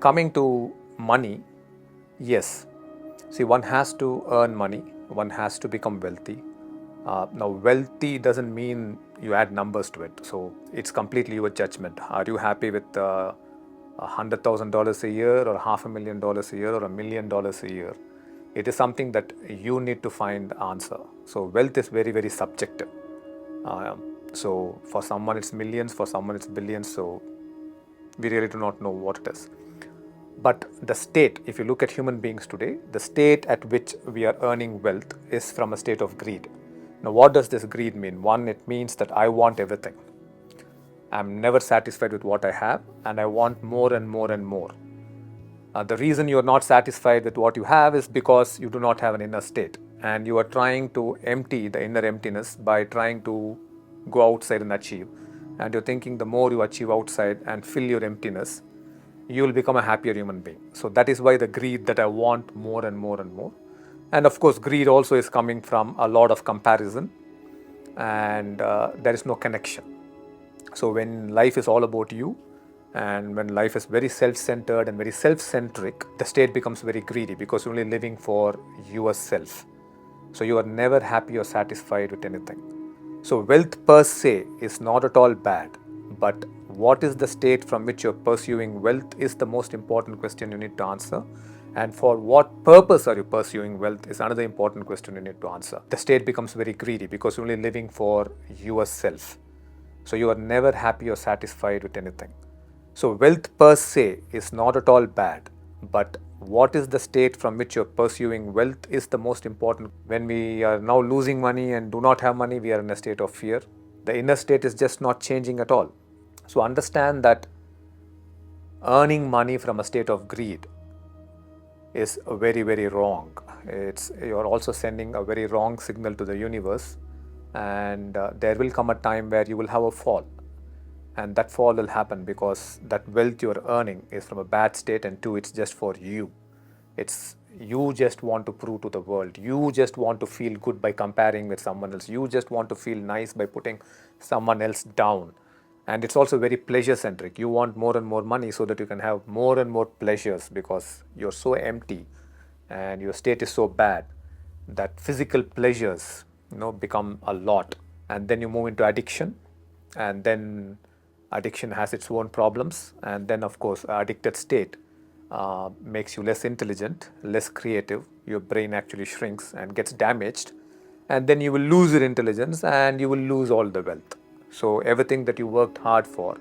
coming to money, yes. See, one has to earn money, one has to become wealthy. Now, wealthy doesn't mean you add numbers to it. So it's completely your judgment. Are you happy with $100,000 a year, or $500,000 a year, or $1 million a year? It is something that you need to find answer. So wealth is very, very subjective. So for someone it's millions, for someone it's billions. So we really do not know what it is. But the state, if you look at human beings today, the state at which we are earning wealth is from a state of greed. Now, what does this greed mean? One, it means that I want everything. I'm never satisfied with what I have, and I want more and more and more. The reason you are not satisfied with what you have is because you do not have an inner state, and you are trying to empty the inner emptiness by trying to go outside and achieve. And you're thinking the more you achieve outside and fill your emptiness, you will become a happier human being. So that is why the greed, that I want more and more and more. And of course, greed also is coming from a lot of comparison, and there is no connection. So when life is all about you, and when life is very self-centered and very self-centric, the state becomes very greedy because you're only living for yourself. So you are never happy or satisfied with anything. So wealth per se is not at all bad, but what is the state from which you're pursuing wealth is the most important question you need to answer. And for what purpose are you pursuing wealth is another important question you need to answer. The state becomes very greedy because you're only living for yourself. So you are never happy or satisfied with anything. So wealth per se is not at all bad, but what is the state from which you're pursuing wealth is the most important. When we are now losing money and do not have money, we are in a state of fear. The inner state is just not changing at all. So understand that earning money from a state of greed is very, very wrong. You're also sending a very wrong signal to the universe, and there will come a time where you will have a fall. And that fall will happen because that wealth you're earning is from a bad state, and two, it's just for you. You just want to prove to the world. You just want to feel good by comparing with someone else. You just want to feel nice by putting someone else down. And it's also very pleasure-centric. You want more and more money so that you can have more and more pleasures, because you're so empty and your state is so bad that physical pleasures, become a lot. And then you move into addiction, and then addiction has its own problems. And then, of course, addicted state makes you less intelligent, less creative. Your brain actually shrinks and gets damaged. And then you will lose your intelligence and you will lose all the wealth. So everything that you worked hard for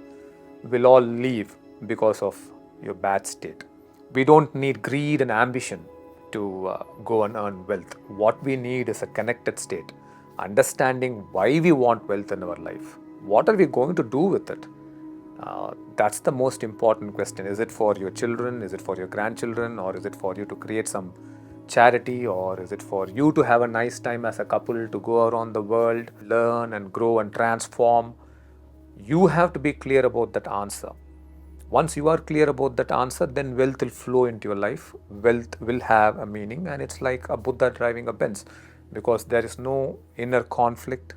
will all leave because of your bad state. We don't need greed and ambition to go and earn wealth. What we need is a connected state, understanding why we want wealth in our life. What are we going to do with it? That's the most important question. Is it for your children? Is it for your grandchildren? Or is it for you to create some charity? Or is it for you to have a nice time as a couple, to go around the world, learn and grow and transform? You have to be clear about that answer. Once you are clear about that answer, then wealth will flow into your life. Wealth will have a meaning, and it's like a Buddha driving a Benz, because there is no inner conflict,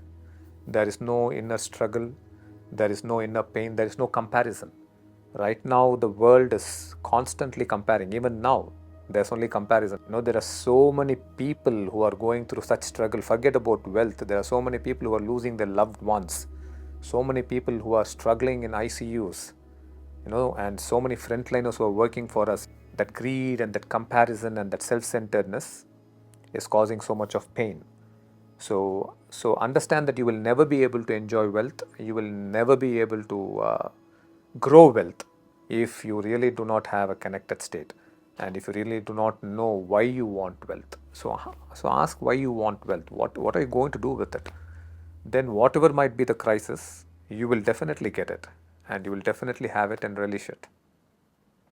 there is no inner struggle, there is no inner pain, there is no comparison. Right now, the world is constantly comparing. Even now, there's only comparison. There are so many people who are going through such struggle. Forget about wealth. There are so many people who are losing their loved ones. So many people who are struggling in ICUs. And so many frontliners who are working for us. That greed and that comparison and that self-centeredness is causing so much of pain. So understand that you will never be able to enjoy wealth. You will never be able to grow wealth if you really do not have a connected state, and if you really do not know why you want wealth. So ask why you want wealth. What are you going to do with it? Then whatever might be the crisis, you will definitely get it, and you will definitely have it and relish it.